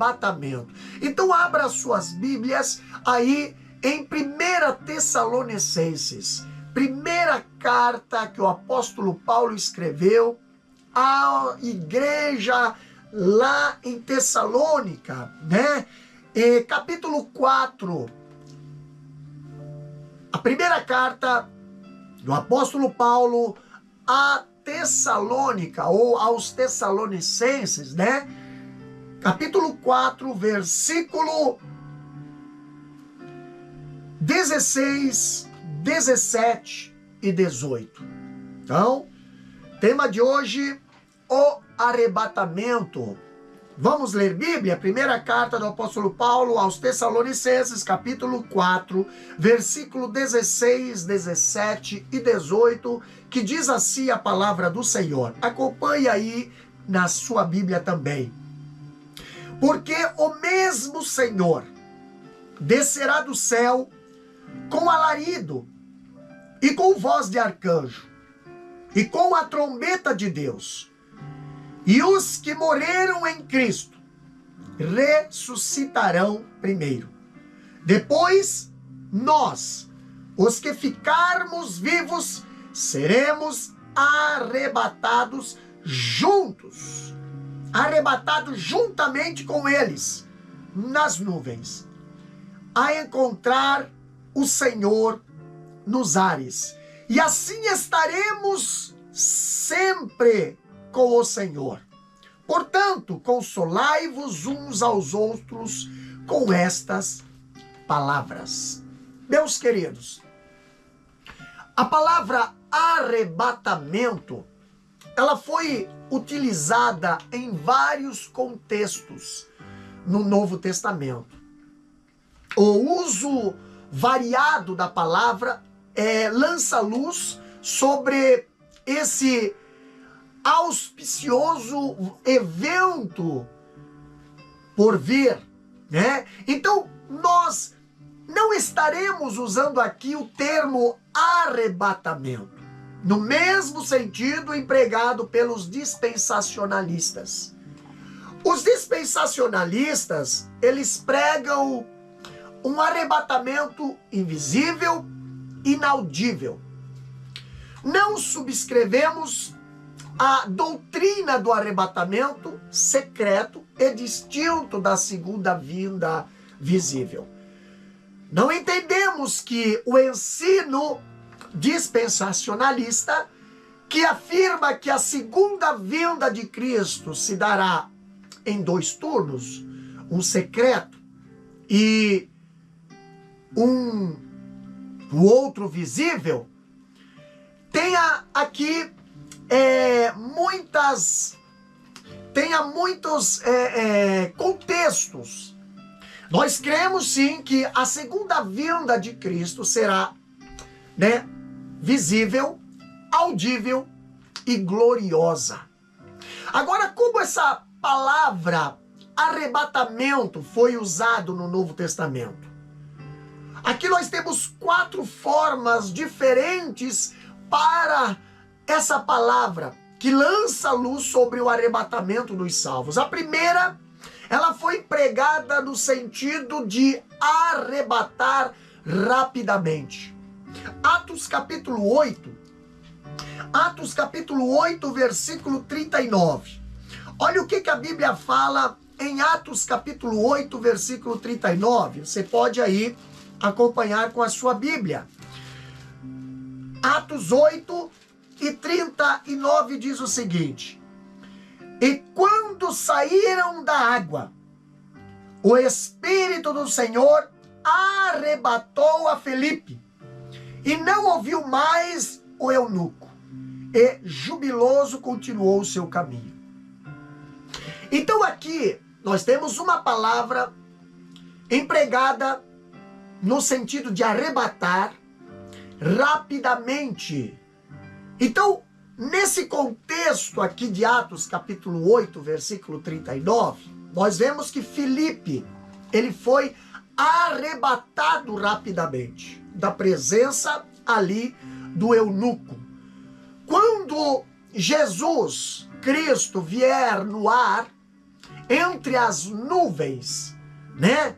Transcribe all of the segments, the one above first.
arrebatamento. Então abra suas Bíblias aí em 1 Tessalonicenses, primeira carta que o apóstolo Paulo escreveu à igreja lá em Tessalônica, né? Capítulo 4, a primeira carta do apóstolo Paulo a Tessalônica, ou aos Tessalonicenses, né? Capítulo 4, versículo 16, 17 e 18. Então, tema de hoje, o arrebatamento. Vamos ler Bíblia? Primeira carta do apóstolo Paulo aos Tessalonicenses, capítulo 4, versículo 16, 17 e 18, que diz assim a palavra do Senhor. Acompanhe aí na sua Bíblia também. Porque o mesmo Senhor descerá do céu com alarido e com voz de arcanjo e com a trombeta de Deus. E os que morreram em Cristo ressuscitarão primeiro. Depois, nós, os que ficarmos vivos, seremos arrebatados juntos. Arrebatados juntamente com eles nas nuvens, a encontrar o Senhor nos ares. E assim estaremos sempre com o Senhor. Portanto, consolai-vos uns aos outros com estas palavras. Meus queridos, a palavra arrebatamento, ela foi utilizada em vários contextos no Novo Testamento. O uso variado da palavra lança luz sobre esse auspicioso evento por vir, né? Então, nós não estaremos usando aqui o termo arrebatamento, no mesmo sentido empregado pelos dispensacionalistas. Os dispensacionalistas, eles pregam um arrebatamento invisível, inaudível. Não subscrevemos a doutrina do arrebatamento secreto e distinto da segunda vinda visível. Não entendemos que o ensino dispensacionalista, que afirma que a segunda vinda de Cristo se dará em 2 turnos, um secreto e o outro visível, tenha aqui muitos contextos. Nós cremos sim que a segunda vinda de Cristo será, né, visível, audível e gloriosa. Agora, como essa palavra arrebatamento foi usado no Novo Testamento? Aqui nós temos 4 formas diferentes para essa palavra que lança luz sobre o arrebatamento dos salvos. A primeira, ela foi empregada no sentido de arrebatar rapidamente. Atos capítulo 8, versículo 39. Olha o que a Bíblia fala em Atos capítulo 8, versículo 39. Você pode aí acompanhar com a sua Bíblia. Atos 8 e 39 diz o seguinte: E quando saíram da água, o Espírito do Senhor arrebatou a Felipe, e não ouviu mais o eunuco, e jubiloso continuou o seu caminho. Então aqui nós temos uma palavra empregada no sentido de arrebatar rapidamente. Então, nesse contexto aqui de Atos capítulo 8, versículo 39, nós vemos que Felipe, ele foi arrebatado rapidamente da presença ali do eunuco. Quando Jesus Cristo vier no ar, entre as nuvens, né?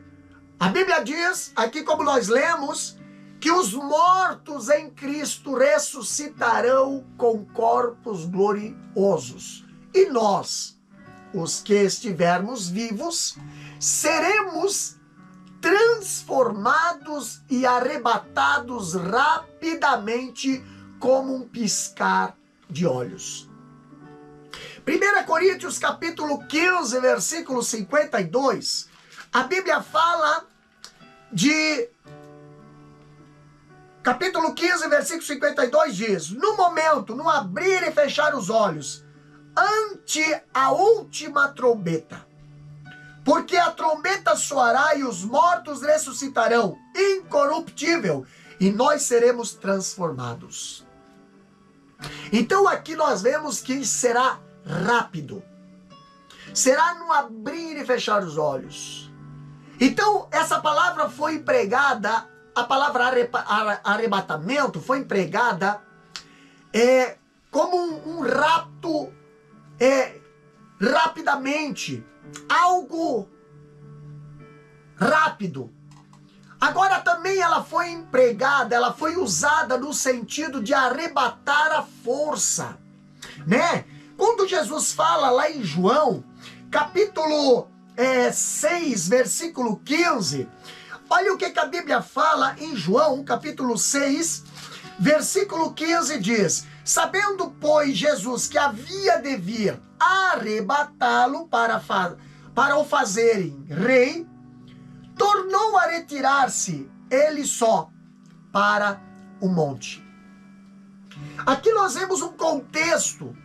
A Bíblia diz, aqui como nós lemos, que os mortos em Cristo ressuscitarão com corpos gloriosos. E nós, os que estivermos vivos, seremos transformados e arrebatados rapidamente como um piscar de olhos. 1 Coríntios capítulo 15, versículo 52, a Bíblia fala de... Capítulo 15, versículo 52 diz: no momento, no abrir e fechar os olhos, ante a última trombeta, porque a trombeta soará e os mortos ressuscitarão incorruptível e nós seremos transformados. Então aqui nós vemos que será rápido. Será no abrir e fechar os olhos. Então essa palavra foi empregada, a palavra arrebatamento foi empregada como um rapto rapidamente, algo rápido. Agora também ela foi empregada, ela foi usada no sentido de arrebatar a força, né? Quando Jesus fala lá em João, capítulo 6, versículo 15, olha o que a Bíblia fala em João, capítulo 6, versículo 15 diz: sabendo, pois, Jesus que havia de vir arrebatá-lo para o fazerem rei, tornou a retirar-se ele só para o monte. Aqui nós vemos um contexto.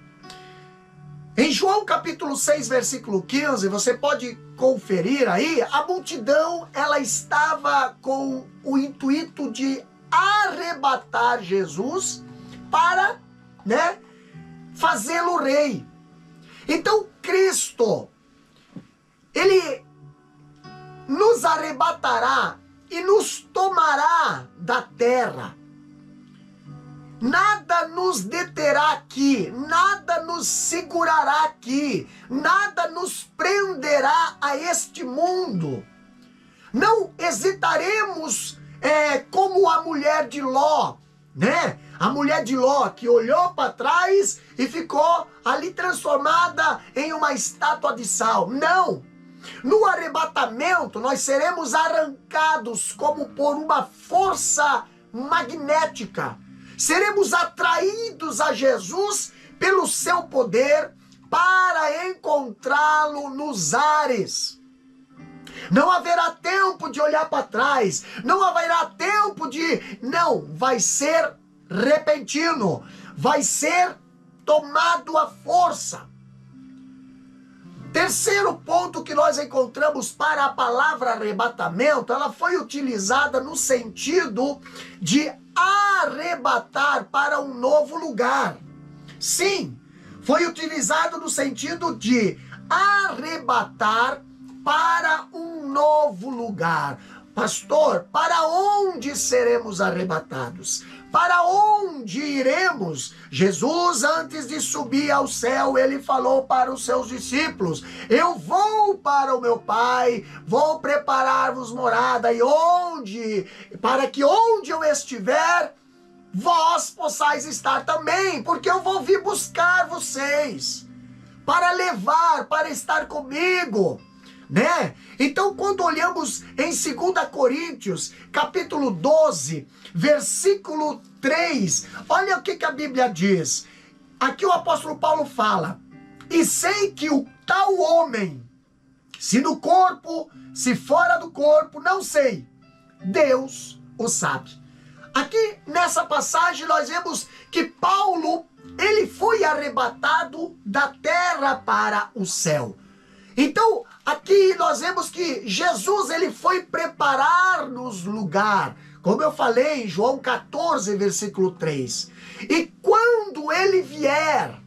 Em João capítulo 6, versículo 15, você pode conferir aí, a multidão ela estava com o intuito de arrebatar Jesus para, né, fazê-lo rei. Então Cristo, ele nos arrebatará e nos tomará da terra. Nada nos deterá aqui, nada nos segurará aqui, nada nos prenderá a este mundo. Não hesitaremos como a mulher de Ló, né? A mulher de Ló que olhou para trás e ficou ali transformada em uma estátua de sal. Não! No arrebatamento nós seremos arrancados como por uma força magnética. Seremos atraídos a Jesus pelo seu poder para encontrá-lo nos ares. Não haverá tempo de olhar para trás, não haverá tempo de... Não, vai ser repentino, vai ser tomado à força. Terceiro ponto que nós encontramos para a palavra arrebatamento, ela foi utilizada no sentido de arrebatar para um novo lugar. Sim, foi utilizado no sentido de arrebatar para um novo lugar. Pastor, para onde seremos arrebatados? Para onde iremos? Jesus, antes de subir ao céu, ele falou para os seus discípulos: eu vou para o meu Pai, vou preparar-vos morada, e para que onde eu estiver, vós possais estar também, porque eu vou vir buscar vocês, para levar, para estar comigo, né? Então, quando olhamos em 2 Coríntios, capítulo 12, versículo 3, olha o que a Bíblia diz. Aqui o apóstolo Paulo fala: e sei que o tal homem, se no corpo, se fora do corpo, não sei, Deus o sabe. Aqui nessa passagem nós vemos que Paulo, ele foi arrebatado da terra para o céu. Então, aqui nós vemos que Jesus, ele foi preparar-nos lugar, como eu falei em João 14, versículo 3. E quando ele vier,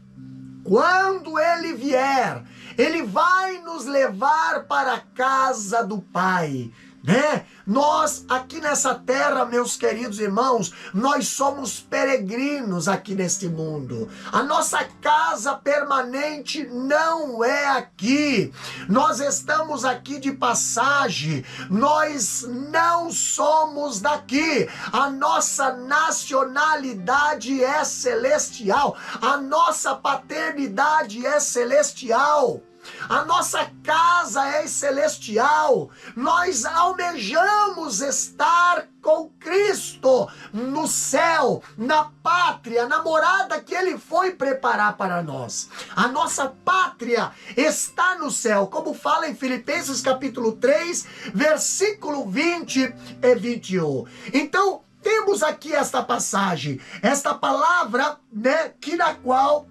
ele vai nos levar para a casa do Pai. né? Nós aqui nessa terra, meus queridos irmãos, nós somos peregrinos aqui neste mundo. A nossa casa permanente não é aqui. Nós estamos aqui de passagem. Nós não somos daqui. A nossa nacionalidade é celestial. A nossa paternidade é celestial. A nossa casa é celestial. Nós almejamos estar com Cristo no céu, na pátria, na morada que Ele foi preparar para nós. A nossa pátria está no céu, como fala em Filipenses capítulo 3, versículo 20 e 21. Então, temos aqui esta passagem, esta palavra, né, que na qual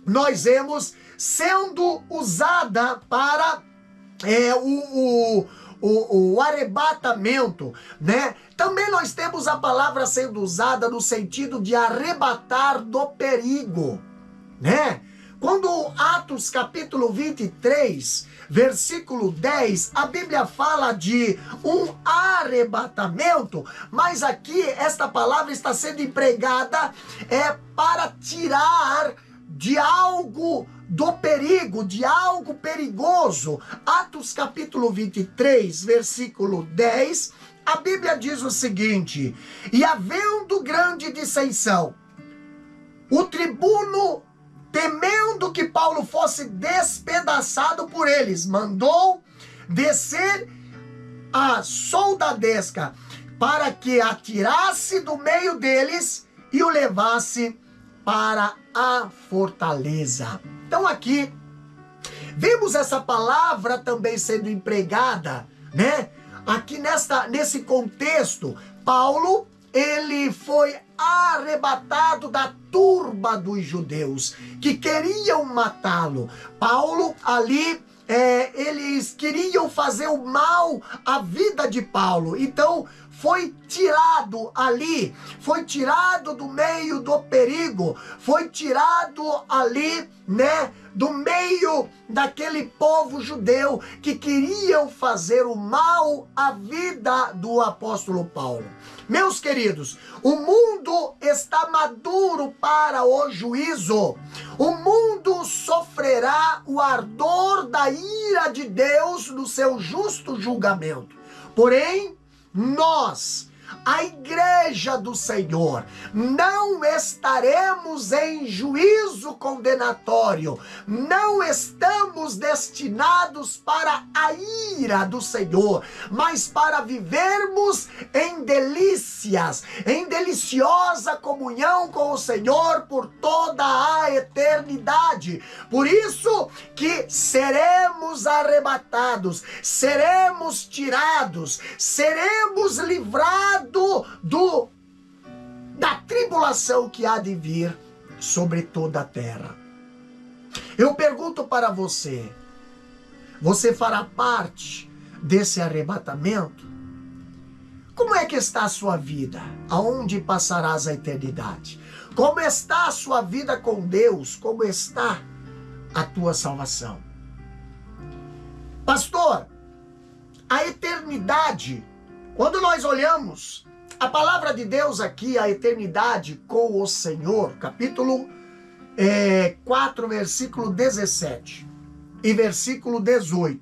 nós vemos sendo usada para o arrebatamento, né? Também nós temos a palavra sendo usada no sentido de arrebatar do perigo, né? Quando Atos capítulo 23, versículo 10, a Bíblia fala de um arrebatamento, mas aqui esta palavra está sendo empregada para tirar de algo do perigo, de algo perigoso. Atos capítulo 23, versículo 10, a Bíblia diz o seguinte: e havendo grande dissensão, o tribuno, temendo que Paulo fosse despedaçado por eles, mandou descer a soldadesca para que atirasse do meio deles e o levasse para a fortaleza. Então aqui vemos essa palavra também sendo empregada, né? Aqui nesse contexto, Paulo, ele foi arrebatado da turba dos judeus que queriam matá-lo. Paulo ali, eles queriam fazer o mal à vida de Paulo. Então foi tirado ali, foi tirado do meio do perigo, foi tirado ali, né, do meio daquele povo judeu que queriam fazer o mal à vida do apóstolo Paulo. Meus queridos, o mundo está maduro para o juízo. O mundo sofrerá o ardor da ira de Deus no seu justo julgamento. Porém, nós, a igreja do Senhor, não estaremos em juízo condenatório, não estamos destinados para a ira do Senhor, mas para vivermos em delícias, em deliciosa comunhão com o Senhor por toda a eternidade. Por isso que seremos arrebatados, seremos tirados, seremos livrados da tribulação que há de vir sobre toda a terra. Eu pergunto para você, você fará parte desse arrebatamento? Como é que está a sua vida? Aonde passarás a eternidade? Como está a sua vida com Deus? Como está a tua salvação? Pastor, a eternidade, quando nós olhamos a palavra de Deus aqui, a eternidade com o Senhor, capítulo 4, versículo 17 e versículo 18,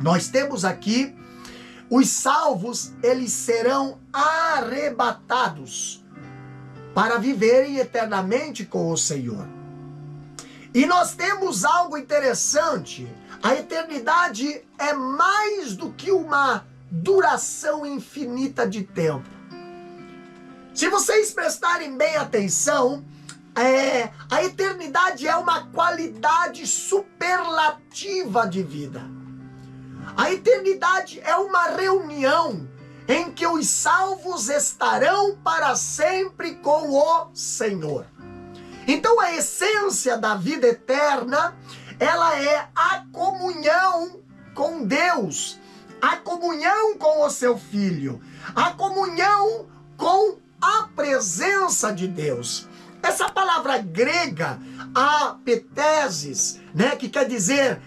nós temos aqui, os salvos, eles serão arrebatados para viverem eternamente com o Senhor. E nós temos algo interessante, a eternidade é mais do que uma duração infinita de tempo. Se vocês prestarem bem atenção, a eternidade é uma qualidade superlativa de vida. A eternidade é uma reunião em que os salvos estarão para sempre com o Senhor. Então a essência da vida eterna, ela é a comunhão com Deus, a comunhão com o seu Filho, a comunhão com a presença de Deus. Essa palavra grega, apeteses, né, que quer dizer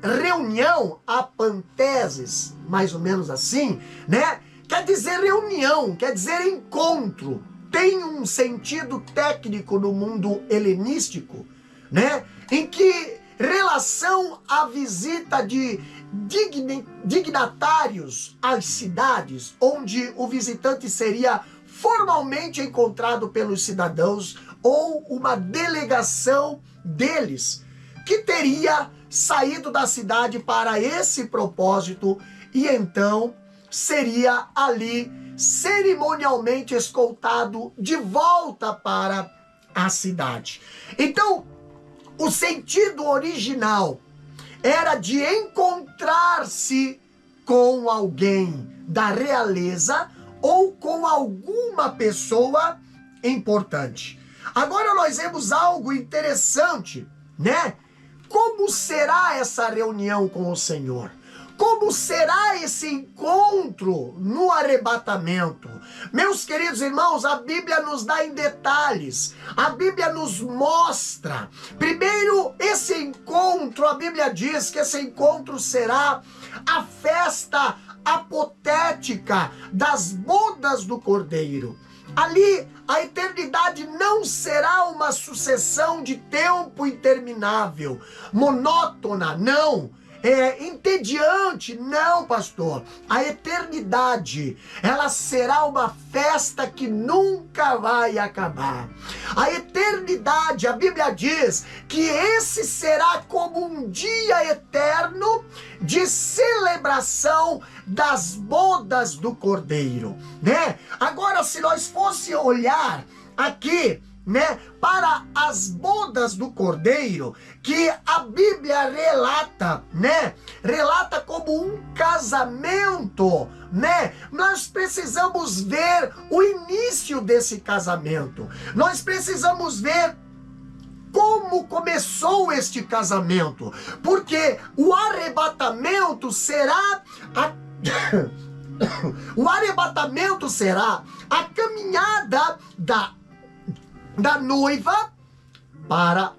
reunião, apanteses, mais ou menos assim, né? Quer dizer reunião, quer dizer encontro. Tem um sentido técnico no mundo helenístico, né? Em que relação à visita de dignatários às cidades, onde o visitante seria formalmente encontrado pelos cidadãos ou uma delegação deles, que teria saído da cidade para esse propósito e então seria ali cerimonialmente escoltado de volta para a cidade. Então, o sentido original era de encontrar-se com alguém da realeza ou com alguma pessoa importante. Agora nós vemos algo interessante, né? Como será essa reunião com o Senhor? Como será esse encontro no arrebatamento? Meus queridos irmãos, a Bíblia nos dá em detalhes. A Bíblia nos mostra. Primeiro, esse encontro, a Bíblia diz que esse encontro será a festa apotética das bodas do Cordeiro. Ali, a eternidade não será uma sucessão de tempo interminável, monótona, não. Entediante, não, pastor. A eternidade, ela será uma festa que nunca vai acabar. A eternidade, a Bíblia diz que esse será como um dia eterno de celebração das bodas do Cordeiro, né? Agora, se nós fosse olhar aqui, né, para as bodas do Cordeiro, que a Bíblia relata, né, relata como um casamento, né? Nós precisamos ver o início desse casamento. Nós precisamos ver como começou este casamento, porque o arrebatamento será o arrebatamento será a caminhada da noiva para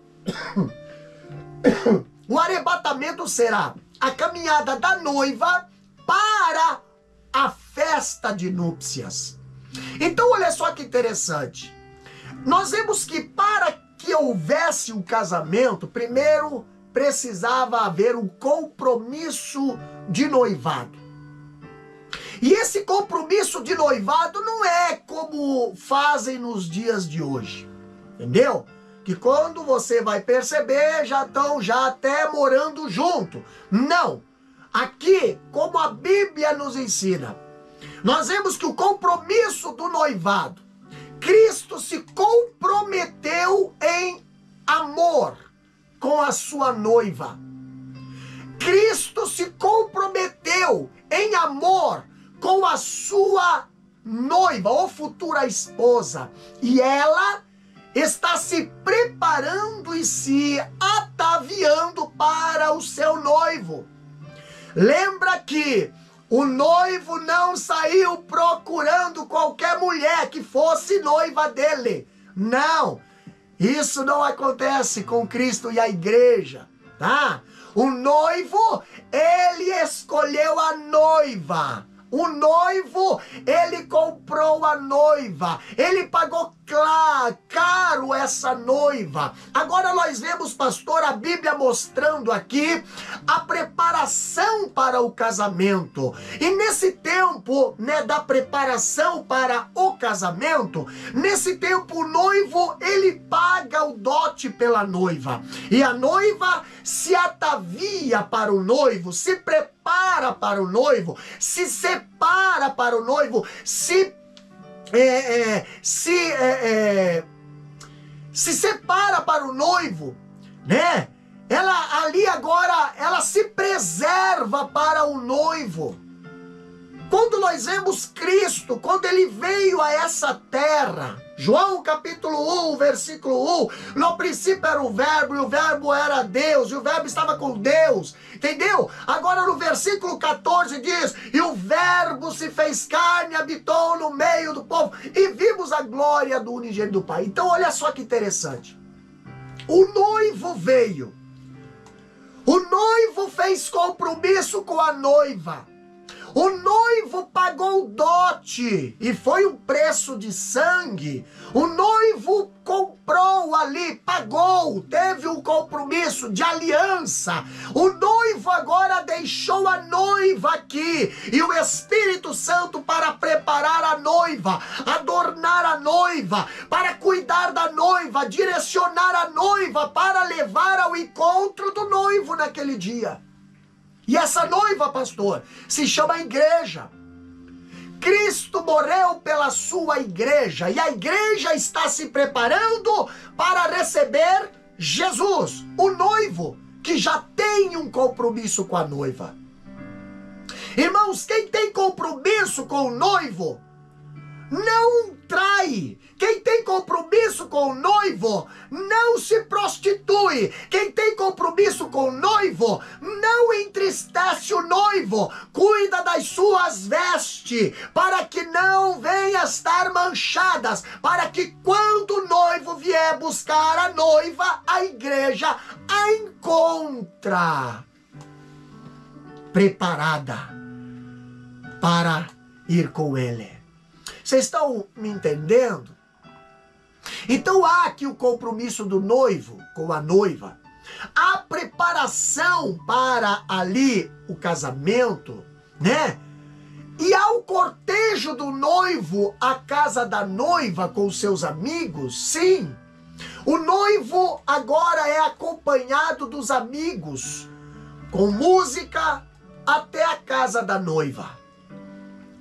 o arrebatamento será a caminhada da noiva para a festa de núpcias. Então olha só que interessante. Nós vemos que para que houvesse um casamento, primeiro precisava haver um compromisso de noivado. E esse compromisso de noivado não é como fazem nos dias de hoje, entendeu? Que quando você vai perceber, já estão até morando junto. Não! Aqui, como a Bíblia nos ensina, nós vemos que o compromisso do noivado, Cristo se comprometeu em amor com a sua noiva. Cristo se comprometeu em amor com a sua noiva ou futura esposa. E ela está se preparando e se ataviando para o seu noivo. Lembra que o noivo não saiu procurando qualquer mulher que fosse noiva dele. Não, isso não acontece com Cristo e a igreja, tá? O noivo, ele escolheu a noiva. O noivo, ele comprou a noiva. Ele pagou caro essa noiva. Agora nós vemos, pastor, a Bíblia mostrando aqui a preparação para o casamento. E nesse tempo, né, da preparação para o casamento, nesse tempo o noivo, ele paga o dote pela noiva. E a noiva se atavia para o se prepara para o noivo, se separa para o noivo, se separa para o noivo, né? Ela ali agora, ela se preserva para o noivo. Quando nós vemos Cristo, quando ele veio a essa terra, João capítulo 1, versículo 1, no princípio era o verbo, e o verbo era Deus, e o verbo estava com Deus, entendeu? Agora no versículo 14 diz, e o verbo se fez carne, habitou no meio do povo, e vimos a glória do unigênito do Pai. Então olha só que interessante, o noivo veio, O noivo fez compromisso com a noiva. O noivo pagou dote e foi um preço de sangue. O noivo comprou ali, pagou, teve um compromisso de aliança. O noivo agora deixou a noiva aqui e o Espírito Santo para preparar a noiva, adornar a noiva, para cuidar da noiva, direcionar a noiva para levar ao encontro do noivo naquele dia. E essa noiva, pastor, se chama igreja. Cristo morreu pela sua igreja e a igreja está se preparando para receber Jesus, o noivo, que já tem um compromisso com a noiva. Irmãos, quem tem compromisso com o noivo, não trai. Quem tem compromisso com o noivo, não se prostitui. Quem tem compromisso com o noivo, não entristece o noivo. Cuida das suas vestes, para que não venham estar manchadas, para que quando o noivo vier buscar a noiva, a igreja a encontra preparada para ir com ele. Vocês estão me entendendo? Então há aqui o compromisso do noivo com a noiva. A preparação para ali o casamento, né? E há o cortejo do noivo à casa da noiva com seus amigos, sim. O noivo agora é acompanhado dos amigos, com música até a casa da noiva.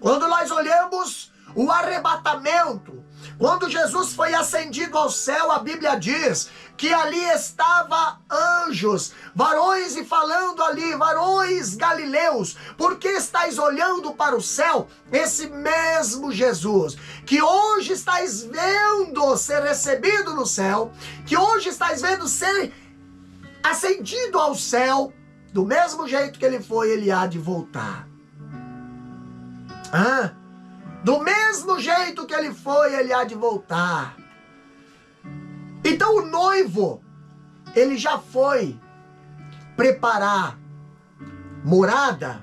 Quando nós olhamos o arrebatamento, quando Jesus foi ascendido ao céu, a Bíblia diz que ali estava anjos, varões, e falando ali, varões galileus, por que estáis olhando para o céu? Esse mesmo Jesus, que hoje estáis vendo ser recebido no céu, que hoje estáis vendo ser ascendido ao céu, do mesmo jeito que ele foi, ele há de voltar. Do mesmo jeito que ele foi, ele há de voltar. Então o noivo, ele já foi preparar morada?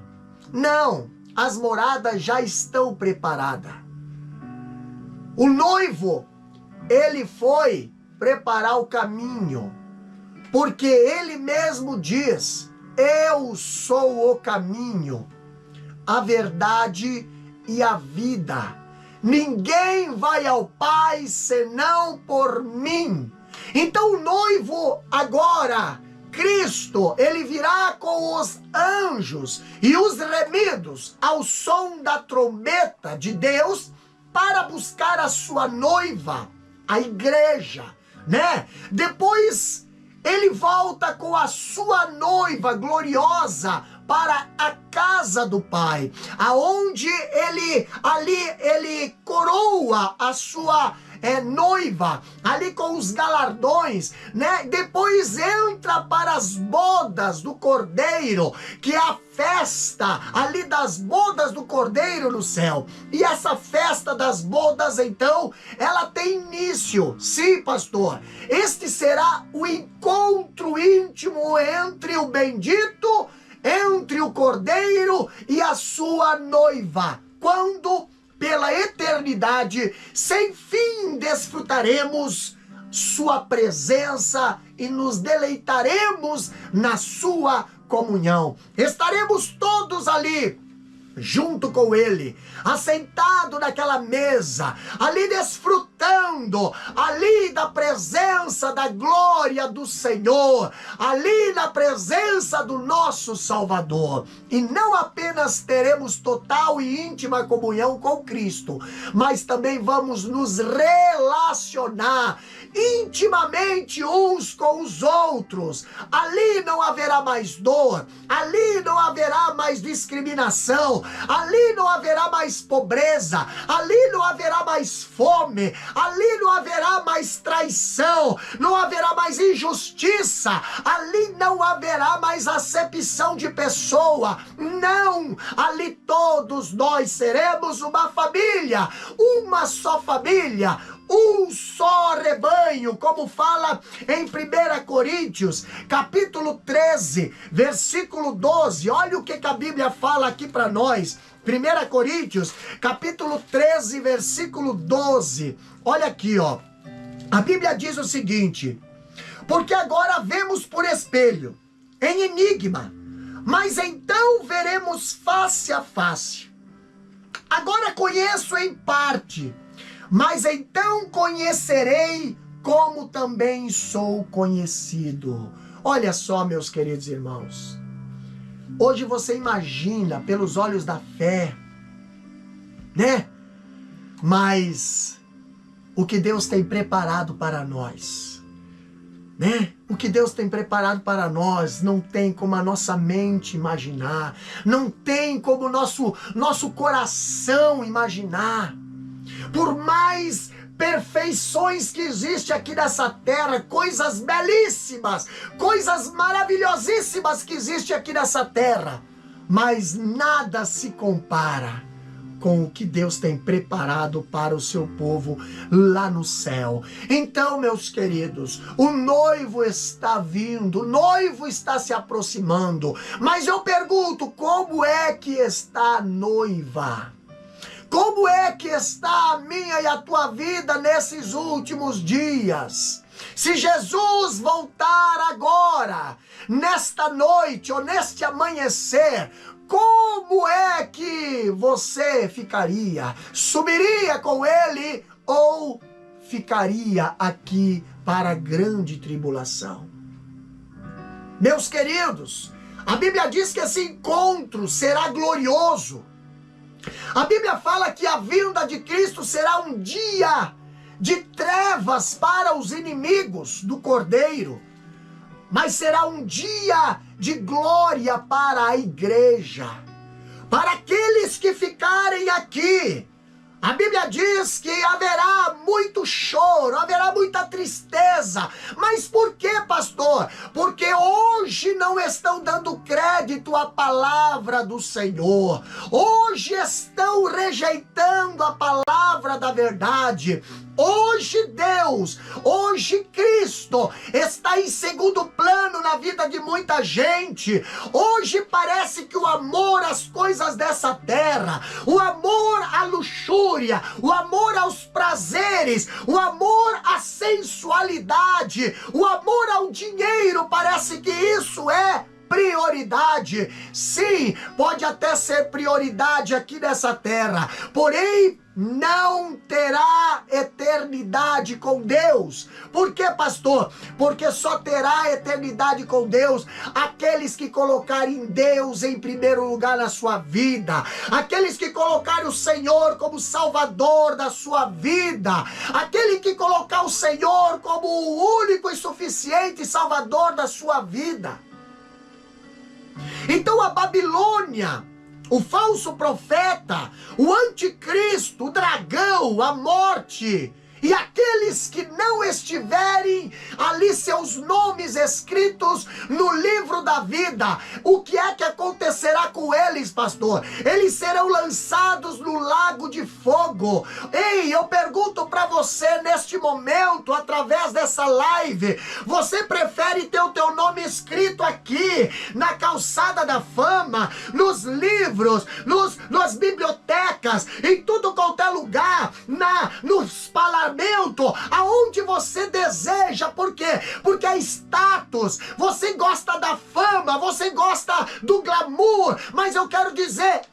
Não, as moradas já estão preparadas. O noivo, ele foi preparar o caminho, porque ele mesmo diz: eu sou o caminho, a verdade e a vida. Ninguém vai ao Pai senão por mim. Então o noivo agora, Cristo, ele virá com os anjos e os remidos ao som da trombeta de Deus para buscar a sua noiva, a igreja, né? Depois ele volta com a sua noiva gloriosa para a casa do Pai, aonde ele coroa a sua noiva, ali com os galardões, né? Depois entra para as bodas do Cordeiro, que é a festa ali das bodas do Cordeiro no céu. E essa festa das bodas, então, ela tem início. Sim, pastor, este será o encontro íntimo entre o bendito, entre o Cordeiro e a sua noiva, quando pela eternidade sem fim desfrutaremos sua presença e nos deleitaremos na sua comunhão. Estaremos todos ali junto com ele, assentado naquela mesa, ali desfrutando, ali da presença da glória do Senhor, ali na presença do nosso Salvador. E não apenas teremos total e íntima comunhão com Cristo, mas também vamos nos relacionar intimamente uns com os outros. Ali não haverá mais dor, ali não haverá mais discriminação, ali não haverá mais pobreza, ali não haverá mais fome, ali não haverá mais traição, não haverá mais injustiça, ali não haverá mais acepção de pessoa. Não, ali todos nós seremos uma família, uma só família, um um só rebanho, como fala em 1 Coríntios, capítulo 13, versículo 12. Olha o que a Bíblia fala aqui para nós. 1 Coríntios, capítulo 13, versículo 12. Olha aqui, ó. A Bíblia diz o seguinte: porque agora vemos por espelho, em enigma, mas então veremos face a face. Agora conheço em parte, mas então conhecerei como também sou conhecido. Olha só, meus queridos irmãos. Hoje você imagina pelos olhos da fé, né? Mas o que Deus tem preparado para nós, né? O que Deus tem preparado para nós não tem como a nossa mente imaginar, não tem como o nosso coração imaginar. Por mais perfeições que existe aqui nessa terra, coisas belíssimas, coisas maravilhosíssimas que existe aqui nessa terra, mas nada se compara com o que Deus tem preparado para o seu povo lá no céu. Então, meus queridos, o noivo está vindo, o noivo está se aproximando, mas eu pergunto, como é que está a noiva? Como é que está a minha e a tua vida nesses últimos dias? Se Jesus voltar agora, nesta noite ou neste amanhecer, como é que você ficaria? Subiria com ele ou ficaria aqui para a grande tribulação? Meus queridos, a Bíblia diz que esse encontro será glorioso. A Bíblia fala que a vinda de Cristo será um dia de trevas para os inimigos do Cordeiro, mas será um dia de glória para a igreja, para aqueles que ficarem aqui. A Bíblia diz que haverá muito choro, haverá muita tristeza. Mas por que, pastor? Porque hoje não estão dando crédito à palavra do Senhor. Hoje estão rejeitando a palavra da verdade. Hoje Deus, hoje Cristo está em segundo plano na vida de muita gente. Hoje parece que o amor às coisas dessa terra, o amor à luxúria, o amor aos prazeres, o amor à sensualidade, o amor ao dinheiro, parece que isso é prioridade. Sim, pode até ser prioridade aqui nessa terra, porém não terá eternidade com Deus. Por quê, pastor? Porque só terá eternidade com Deus aqueles que colocarem Deus em primeiro lugar na sua vida, aqueles que colocarem o Senhor como Salvador da sua vida, aquele que colocar o Senhor como o único e suficiente Salvador da sua vida. Então a Babilônia, o falso profeta, o anticristo, o dragão, a morte, e aqueles que não estiverem ali seus nomes escritos no livro da vida, o que é que acontecerá com eles, pastor? Eles serão lançados no lago de fogo. Ei, eu pergunto para você neste momento, através dessa live, você prefere ter o teu nome escrito aqui, na calçada da fama, nos livros, nas bibliotecas, em tudo quanto é lugar, nos parlamentos, aonde você deseja? Por quê? Porque é status, você gosta da fama, você gosta do glamour, mas eu quero dizer,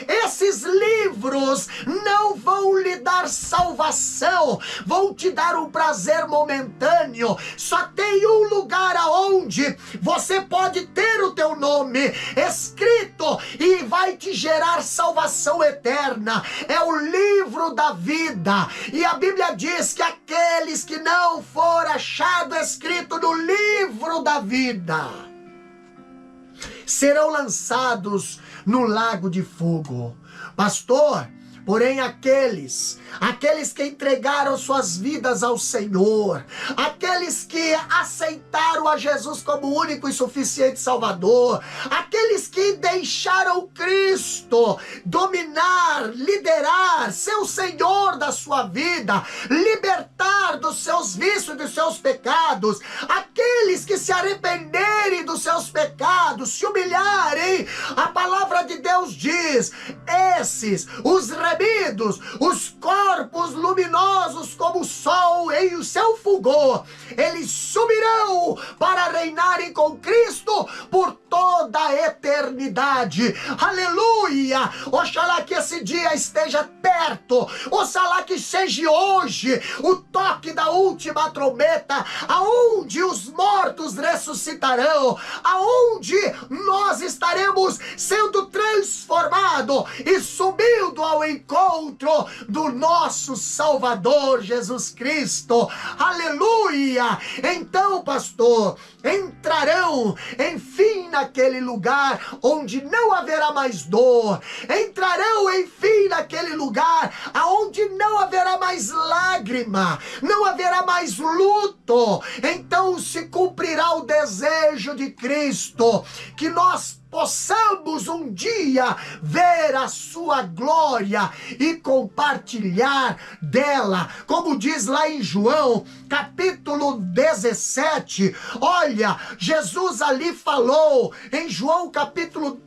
esses livros não vão lhe dar salvação, vão te dar um prazer momentâneo. Só tem um lugar aonde você pode ter o teu nome escrito e vai te gerar salvação eterna, é o livro da vida. E a Bíblia diz que aqueles que não for achado escrito no livro da vida serão lançados no lago de fogo. Pastor, Porém, aqueles que entregaram suas vidas ao Senhor, aqueles que aceitaram a Jesus como único e suficiente Salvador, aqueles que deixaram Cristo dominar, liderar, ser o Senhor da sua vida, libertar dos seus vícios e dos seus pecados, aqueles que se arrependerem dos seus pecados, se humilharem, a palavra de Deus diz, esses, os remidos, os corpos luminosos como o sol em o seu fulgor, eles subirão para reinarem com Cristo por toda a eternidade. Aleluia! Oxalá que esse dia esteja perto, oxalá que seja hoje o toque da última trombeta, aonde os mortos ressuscitarão, aonde nós estaremos sendo transformados e subindo ao encontro do nosso Salvador Jesus Cristo. Aleluia! Então, pastor, entrarão, enfim, naquele lugar onde não haverá mais dor, entrarão, enfim, naquele lugar aonde não haverá mais lágrima, não haverá mais luto. Então se cumprirá o desejo de Cristo, que nós possamos um dia ver a sua glória e compartilhar dela, como diz lá em João, capítulo 17, olha, Jesus ali falou, em João capítulo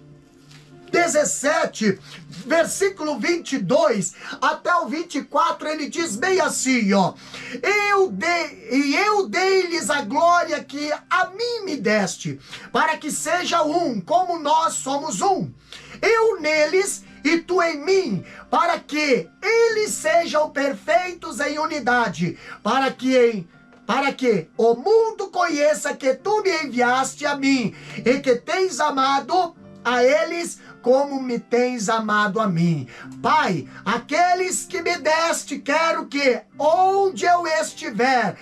17, versículo 22 até o 24, ele diz bem assim, ó, eu dei-lhes a glória que a mim me deste, para que seja um, como nós somos um, eu neles e tu em mim, para que eles sejam perfeitos em unidade, para que o mundo conheça que tu me enviaste a mim, e que tens amado a eles como me tens amado a mim. Pai, aqueles que me deste, quero que onde eu estiver,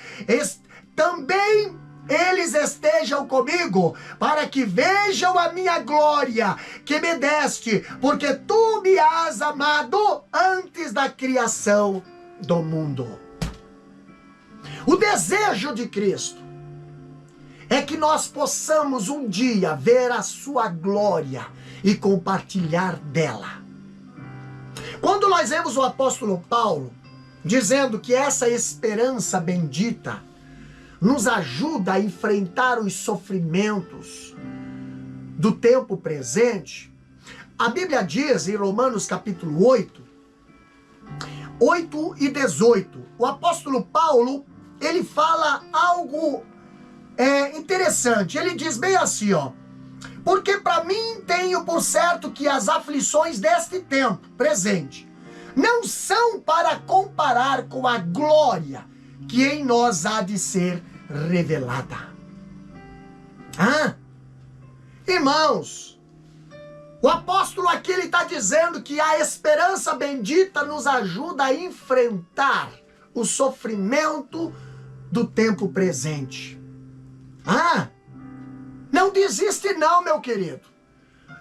também eles estejam comigo, para que vejam a minha glória que me deste, porque tu me has amado antes da criação do mundo. O desejo de Cristo é que nós possamos um dia ver a sua glória e compartilhar dela. Quando nós vemos o apóstolo Paulo dizendo que essa esperança bendita nos ajuda a enfrentar os sofrimentos do tempo presente, a Bíblia diz em Romanos capítulo 8 e 18, o apóstolo Paulo, ele fala algo interessante. Ele diz bem assim, ó, porque para mim tenho por certo que as aflições deste tempo presente não são para comparar com a glória que em nós há de ser revelada. Irmãos, o apóstolo aqui ele está dizendo que a esperança bendita nos ajuda a enfrentar o sofrimento do tempo presente. Não desiste não, meu querido.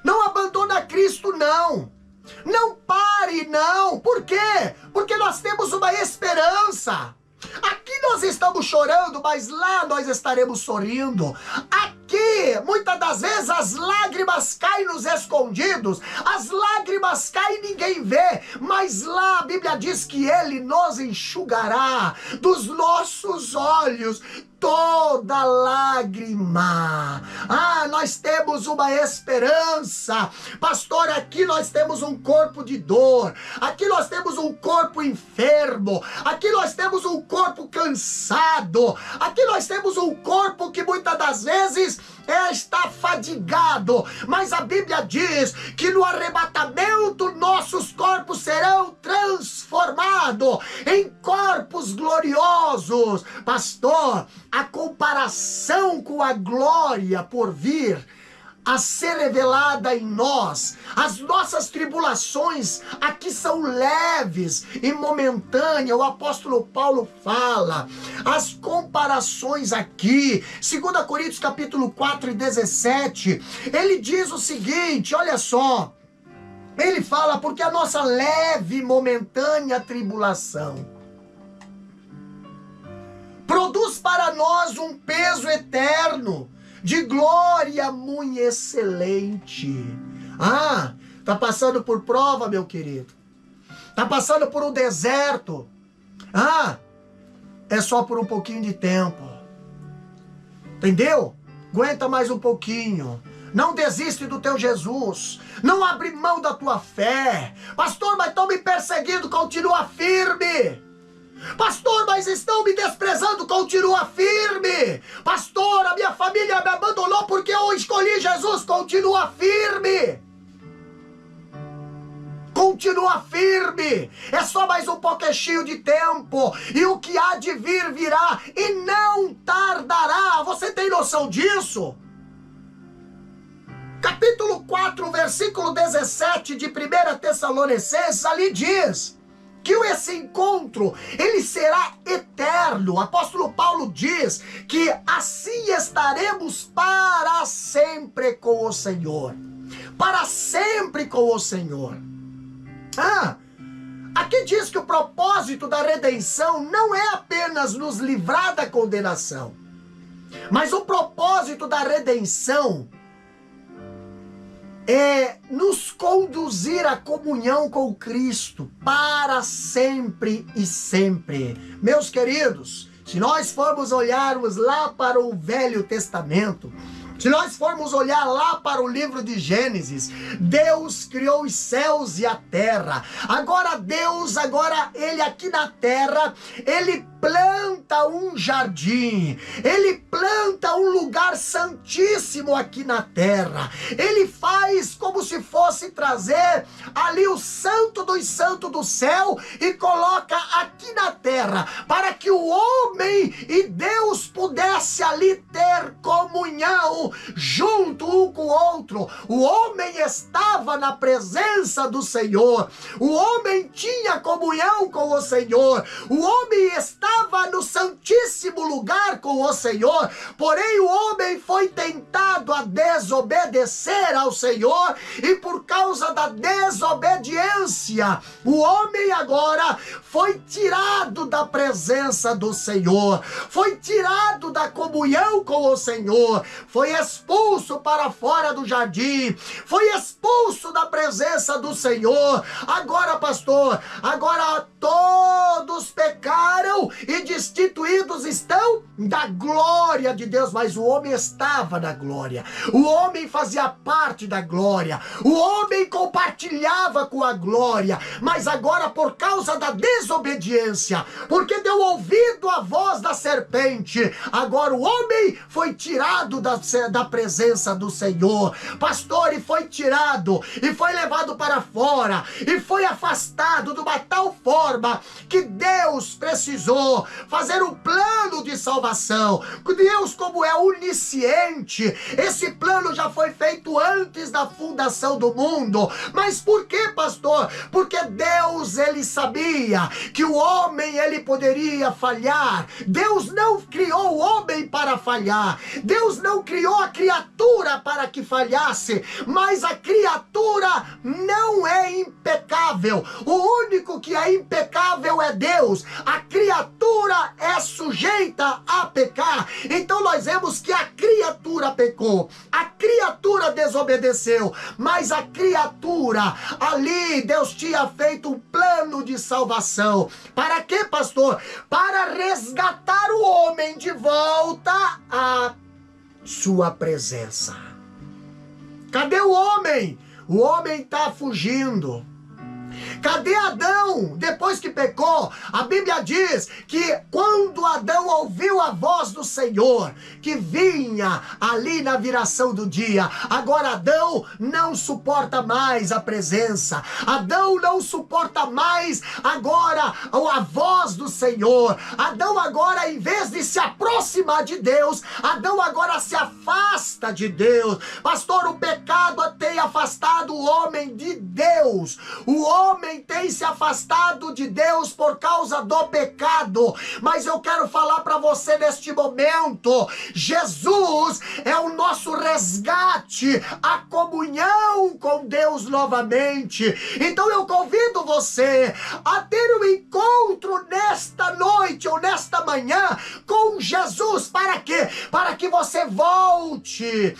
Não abandona Cristo não. Não pare não. Por quê? Porque nós temos uma esperança. Aqui nós estamos chorando, mas lá nós estaremos sorrindo. Aqui, muitas das vezes, as lágrimas caem nos escondidos, as lágrimas caem e ninguém vê, mas lá a Bíblia diz que Ele nos enxugará dos nossos olhos toda lágrima. Nós temos uma esperança. Pastor, aqui nós temos um corpo de dor, aqui nós temos um corpo enfermo, aqui nós temos um corpo cansado, aqui nós temos um corpo que muitas das vezes está fadigado, mas a Bíblia diz que no arrebatamento nossos corpos serão transformados em corpos gloriosos. Pastor, a comparação com a glória por vir a ser revelada em nós, as nossas tribulações aqui são leves e momentâneas. O apóstolo Paulo fala, as comparações aqui, 2 Coríntios capítulo 4 e 17, ele diz o seguinte, olha só, Ele fala, porque a nossa leve e momentânea tribulação produz para nós um peso eterno de glória muito excelente. Ah, tá passando por prova, meu querido. Tá passando por um deserto. Ah, é só por um pouquinho de tempo. Entendeu? Aguenta mais um pouquinho. Não desiste do teu Jesus. Não abre mão da tua fé. Pastor, mas estão me perseguindo. Continua firme. Pastor, mas estão me desprezando. Continua firme. Pastor, a minha família me abandonou porque eu escolhi Jesus. Continua firme. Continua firme. É só mais um pouquinho de tempo. E o que há de vir, virá. E não tardará. Você tem noção disso? Capítulo 4, versículo 17 de 1 Tessalonicenses, ali diz que esse encontro, ele será eterno. O apóstolo Paulo diz que assim estaremos para sempre com o Senhor. Para sempre com o Senhor. Aqui diz que o propósito da redenção não é apenas nos livrar da condenação, mas o propósito da redenção é nos conduzir à comunhão com Cristo para sempre e sempre. Meus queridos, se nós formos olharmos lá para o Velho Testamento, se nós formos olhar lá para o livro de Gênesis, Deus criou os céus e a terra. Agora ele aqui na terra, ele planta um jardim, ele planta um lugar santíssimo aqui na terra. Ele faz como se fosse trazer ali o santo dos santos do céu e coloca aqui na terra, para que o homem e Deus pudesse ali ter comunhão junto um com o outro. O homem estava na presença do Senhor, o homem tinha comunhão com o Senhor, o homem estava no santíssimo lugar com o Senhor, porém o homem foi tentado a desobedecer ao Senhor, e por causa da desobediência, o homem agora foi tirado da presença do Senhor, foi tirado da comunhão com o Senhor, foi expulso para fora do jardim, foi expulso da presença do Senhor. Agora, pastor, agora todos pecaram e destituídos estão da glória de Deus. Mas o homem estava na glória, o homem fazia parte da glória, o homem compartilhava com a glória, mas agora por causa da desobediência, porque deu ouvido à voz da serpente, agora o homem foi tirado da presença do Senhor. Pastor, e foi tirado, e foi levado para fora, e foi afastado de uma tal forma que Deus precisou fazer um plano de salvação. Deus, como é onisciente, esse plano já foi feito antes da fundação do mundo. Mas por que, pastor? Porque Deus, ele sabia que o homem, ele poderia falhar. Deus não criou o homem para falhar. Deus não criou a criatura para que falhasse, mas a criatura não é impecável. O único que é impecável é Deus. A criatura é sujeita a pecar. Então nós vemos que a criatura pecou, a criatura desobedeceu, mas a criatura ali, Deus tinha feito um plano de salvação. Para quê, pastor? Para resgatar o homem de volta à sua presença. Cadê o homem? O homem está fugindo. Cadê Adão? Depois que pecou, a Bíblia diz que quando Adão ouviu a voz do Senhor, que vinha ali na viração do dia, agora Adão não suporta mais a presença. Adão não suporta mais agora a voz do Senhor. Adão agora, em vez de se aproximar de Deus, Adão agora se afasta de Deus. Pastor, o pecado tem afastado o homem de Deus. O homem tem se afastado de Deus por causa do pecado. Mas eu quero falar para você neste momento, Jesus é o nosso resgate, a comunhão com Deus novamente. Então eu convido você a ter um encontro nesta noite ou nesta manhã com Jesus. Para quê? Para que você volte,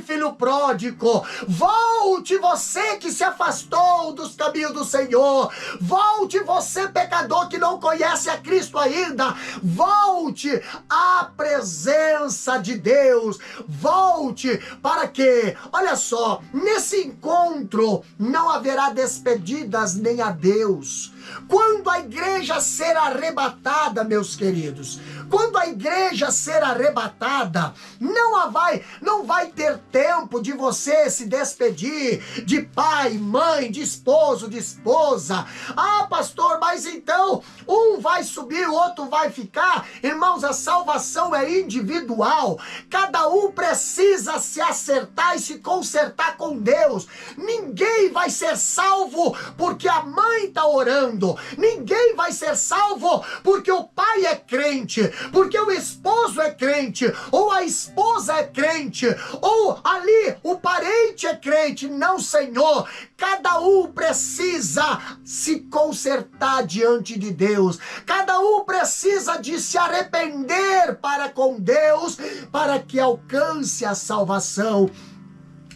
filho pródigo, volte você que se afastou dos caminhos do Senhor, volte você pecador que não conhece a Cristo ainda, volte à presença de Deus, volte para que, olha só, nesse encontro não haverá despedidas nem adeus. Quando a igreja ser arrebatada, meus queridos, quando a igreja ser arrebatada, não vai ter tempo de você se despedir de pai, mãe, de esposo, de esposa. Ah, pastor, mas então um vai subir, o outro vai ficar. Irmãos, a salvação é individual. Cada um precisa se acertar e se consertar com Deus. Ninguém vai ser salvo porque a mãe está orando. Ninguém vai ser salvo porque o pai é crente, porque o esposo é crente, ou a esposa é crente, ou ali o parente é crente. Não, Senhor. Cada um precisa se consertar diante de Deus. Cada um precisa de se arrepender para com Deus, para que alcance a salvação.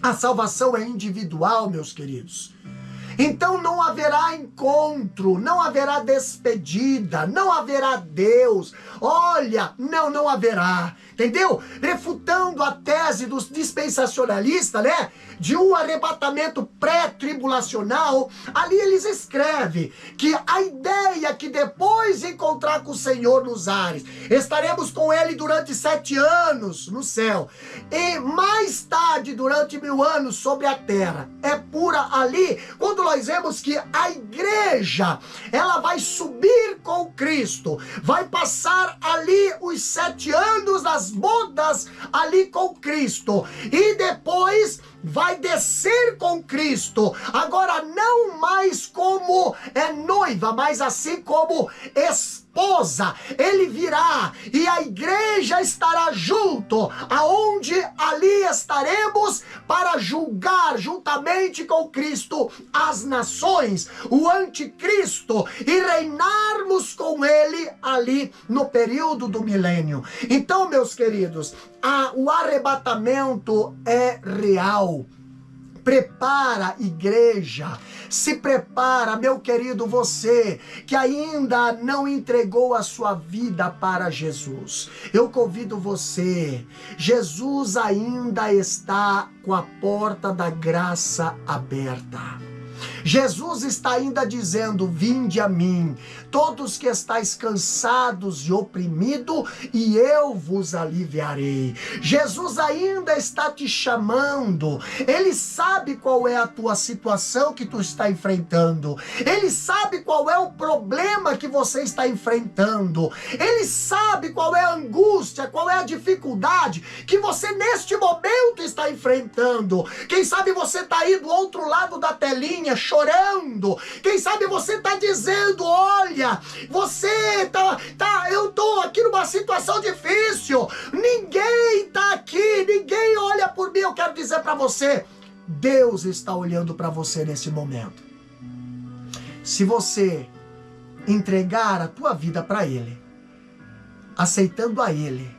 A salvação é individual, meus queridos. Então não haverá encontro, não haverá despedida, não haverá Deus. Olha, não haverá. Entendeu? Refutando a tese dos dispensacionalistas, né? De um arrebatamento pré-tribulacional, ali eles escrevem que a ideia que depois de encontrar com o Senhor nos ares, estaremos com Ele durante 7 anos no céu, e mais tarde, durante 1000 anos sobre a terra, é pura ali, quando nós vemos que a igreja, ela vai subir com Cristo, vai passar ali os 7 anos das bodas ali com Cristo, e depois vai descer com Cristo, agora não mais como noiva, mas assim como esposa. Ele virá e a igreja estará junto, aonde ali estaremos para julgar juntamente com Cristo as nações, o anticristo, e reinarmos com ele ali no período do milênio. Então, meus queridos, o arrebatamento é real. Prepara, igreja, se prepara, meu querido, você que ainda não entregou a sua vida para Jesus. Eu convido você, Jesus ainda está com a porta da graça aberta. Jesus está ainda dizendo: vinde a mim, todos que estáis cansados e oprimidos, e eu vos aliviarei. Jesus ainda está te chamando. Ele sabe qual é a tua situação que tu está enfrentando. Ele sabe qual é o problema que você está enfrentando. Ele sabe qual é a angústia, qual é a dificuldade que você neste momento está enfrentando. Quem sabe você está aí do outro lado da telinha chorando. Quem sabe você está dizendo: olha, eu estou aqui numa situação difícil, ninguém está aqui, ninguém olha por mim. Eu quero dizer para você, Deus está olhando para você nesse momento. Se você entregar a tua vida para Ele, aceitando a Ele,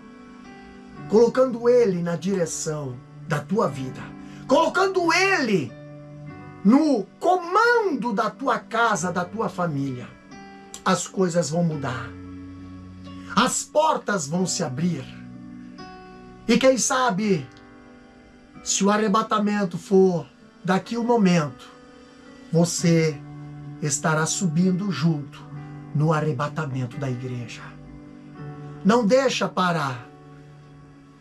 colocando Ele na direção da tua vida, colocando Ele no comando da tua casa, da tua família, as coisas vão mudar. As portas vão se abrir. E quem sabe, se o arrebatamento for daqui um momento, você estará subindo junto no arrebatamento da igreja. Não deixa para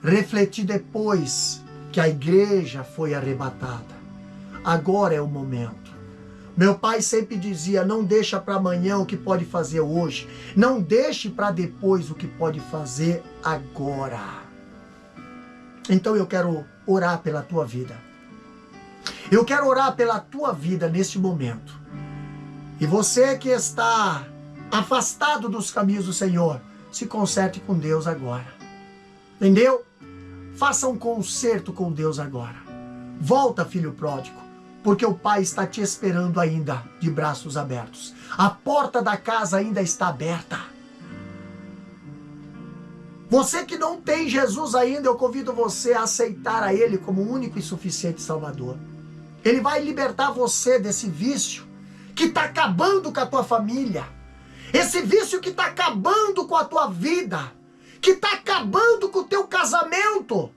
refletir depois que a igreja foi arrebatada. Agora é o momento. Meu pai sempre dizia: não deixa para amanhã o que pode fazer hoje. Não deixe para depois o que pode fazer agora. Então eu quero orar pela tua vida. Eu quero orar pela tua vida neste momento. E você que está afastado dos caminhos do Senhor, se conserte com Deus agora. Entendeu? Faça um concerto com Deus agora. Volta, filho pródigo, porque o Pai está te esperando ainda de braços abertos. A porta da casa ainda está aberta. Você que não tem Jesus ainda, eu convido você a aceitar a Ele como o único e suficiente Salvador. Ele vai libertar você desse vício que está acabando com a tua família. Esse vício que está acabando com a tua vida. Que está acabando com o teu casamento.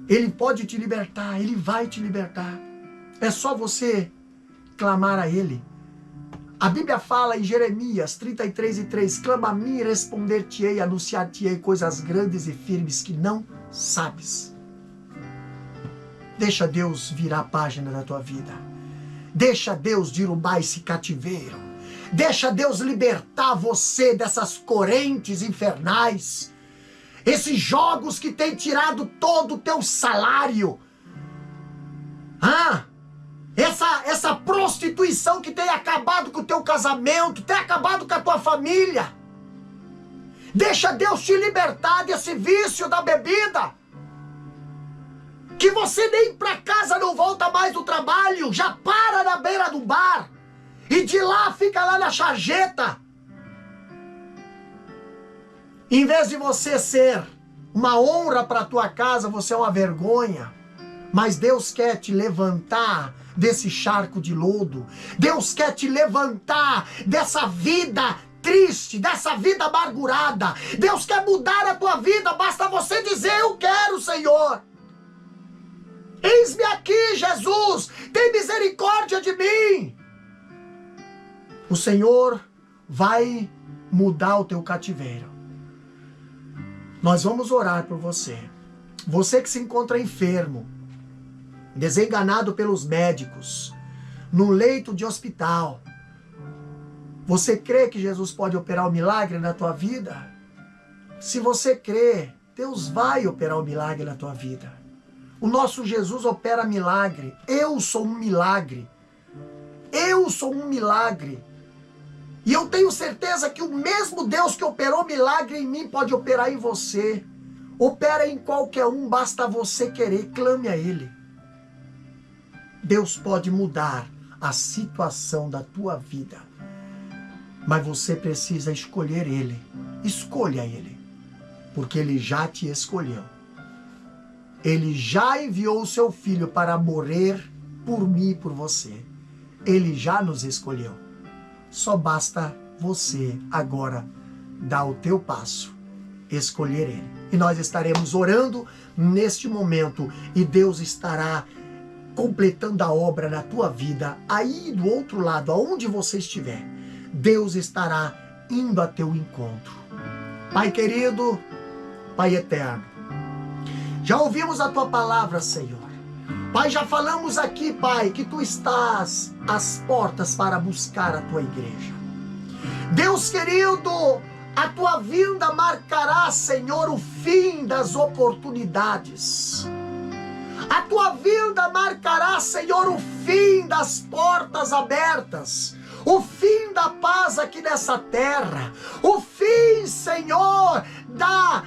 Ele pode te libertar, Ele vai te libertar. É só você clamar a Ele. A Bíblia fala em Jeremias 33:3, clama a mim e responder-te-ei, anunciar-te-ei coisas grandes e firmes que não sabes. Deixa Deus virar a página da tua vida. Deixa Deus derrubar esse cativeiro. Deixa Deus libertar você dessas correntes infernais. Esses jogos que têm tirado todo o teu salário. Essa prostituição que tem acabado com o teu casamento, tem acabado com a tua família. Deixa Deus te libertar desse vício da bebida. Que você nem para casa não volta mais do trabalho, já para na beira do bar. E de lá fica lá na sarjeta. Em vez de você ser uma honra para a tua casa, você é uma vergonha. Mas Deus quer te levantar desse charco de lodo. Deus quer te levantar dessa vida triste, dessa vida amargurada. Deus quer mudar a tua vida, basta você dizer: eu quero, Senhor. Eis-me aqui, Jesus, tem misericórdia de mim. O Senhor vai mudar o teu cativeiro. Nós vamos orar por você. Você que se encontra enfermo, desenganado pelos médicos, no leito de hospital. Você crê que Jesus pode operar um milagre na tua vida? Se você crê, Deus vai operar um milagre na tua vida. O nosso Jesus opera milagre. Eu sou um milagre. Eu sou um milagre. E eu tenho certeza que o mesmo Deus que operou milagre em mim pode operar em você. Opera em qualquer um, basta você querer, clame a Ele. Deus pode mudar a situação da tua vida. Mas você precisa escolher Ele. Escolha Ele. Porque Ele já te escolheu. Ele já enviou o seu Filho para morrer por mim e por você. Ele já nos escolheu. Só basta você agora dar o teu passo, escolher Ele. E nós estaremos orando neste momento e Deus estará completando a obra na tua vida. Aí do outro lado, aonde você estiver, Deus estará indo a teu encontro. Pai querido, Pai eterno, já ouvimos a tua palavra, Senhor. Pai, já falamos aqui, Pai, que tu estás às portas para buscar a tua igreja. Deus querido, a tua vinda marcará, Senhor, o fim das oportunidades. A tua vinda marcará, Senhor, o fim das portas abertas. O fim da paz aqui nessa terra. O fim, Senhor, da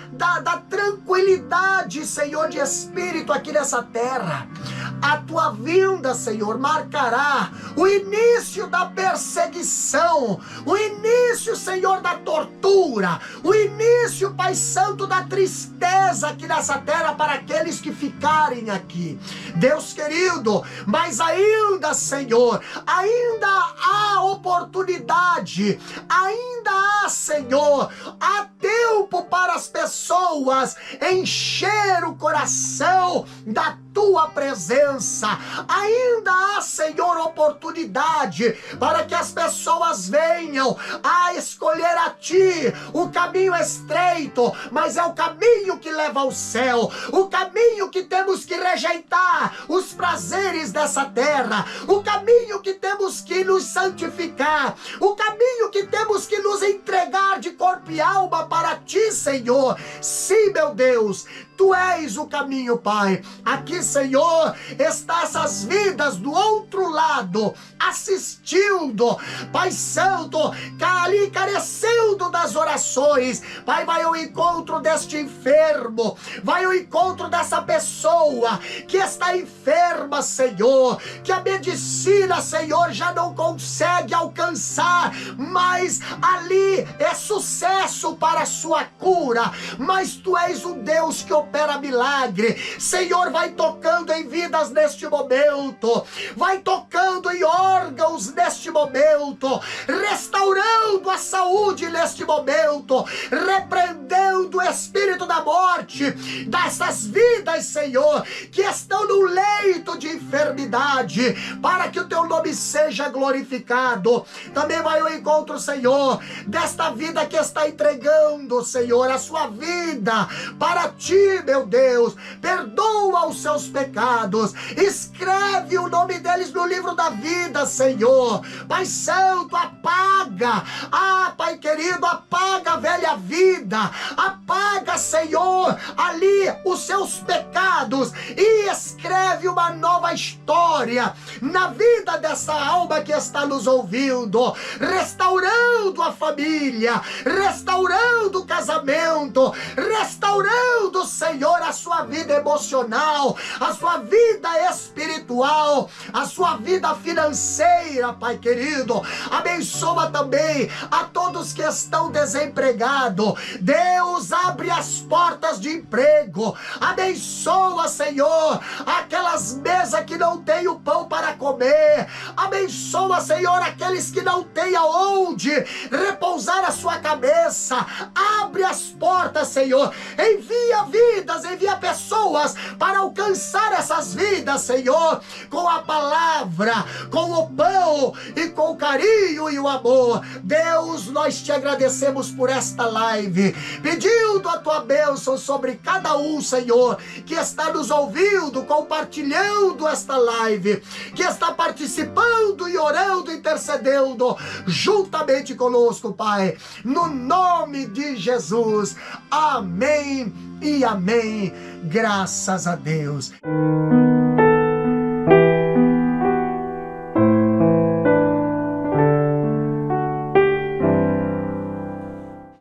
tranquilidade, Senhor, de espírito aqui nessa terra. A tua vinda, Senhor, marcará o início da perseguição, o início, Senhor, da tortura, o início, Pai Santo, da tristeza aqui nessa terra para aqueles que ficarem aqui. Deus querido, mas ainda, Senhor, ainda há oportunidade, ainda há, Senhor, há tempo para as pessoas encher o coração da tua presença. Ainda há, Senhor, oportunidade para que as pessoas venham a escolher a ti. O caminho é estreito, mas é o caminho que leva ao céu. O caminho que temos que rejeitar os prazeres dessa terra. O caminho que temos que nos santificar. O caminho que temos que nos entregar de corpo e alma para ti, Senhor. Sim, meu Deus, Tu és o caminho, Pai. Aqui, Senhor, está essas vidas do outro lado, assistindo, Pai Santo, ali carecendo das orações. Pai, vai ao encontro deste enfermo, vai ao encontro dessa pessoa que está enferma, Senhor, que a medicina, Senhor, já não consegue alcançar, mas ali é sucesso para a sua cura. Mas Tu és um Deus que opera milagre. Senhor, vai tocando em vidas neste momento, vai tocando em órgãos neste momento, restaurando a saúde neste momento, repreendendo o espírito da morte dessas vidas, Senhor, que estão no leito de enfermidade, para que o Teu nome seja glorificado. Também vai ao encontro, Senhor, desta vida que está entregando, Senhor, a sua vida para Ti, meu Deus. Perdoa os seus pecados, escreve o nome deles no livro da vida, Senhor. Pai Santo, apaga, Pai querido, apaga a velha vida, apaga, Senhor, ali os seus pecados e escreve uma nova história na vida dessa alma que está nos ouvindo, restaurando a família, restaurando o casamento, restaurando, Senhor, a sua vida emocional, a sua vida espiritual, a sua vida financeira, Pai querido. Abençoa também a todos que estão desempregados. Deus, abre as portas de emprego. Abençoa, Senhor, aquelas mesas que não têm o pão para comer. Abençoa, Senhor, aqueles que não têm aonde repousar a sua cabeça. Abre as portas, Senhor. Envia vidas, envia pessoas para alcançar essas vidas, Senhor, com a palavra, com o pão e com o carinho e o amor. Deus, nós Te agradecemos por esta live, pedindo a Tua bênção sobre cada um, Senhor, que está nos ouvindo, compartilhando esta live, que está participando e orando, intercedendo juntamente conosco, Pai, no nome de Jesus. Amém e amém. Graças a Deus.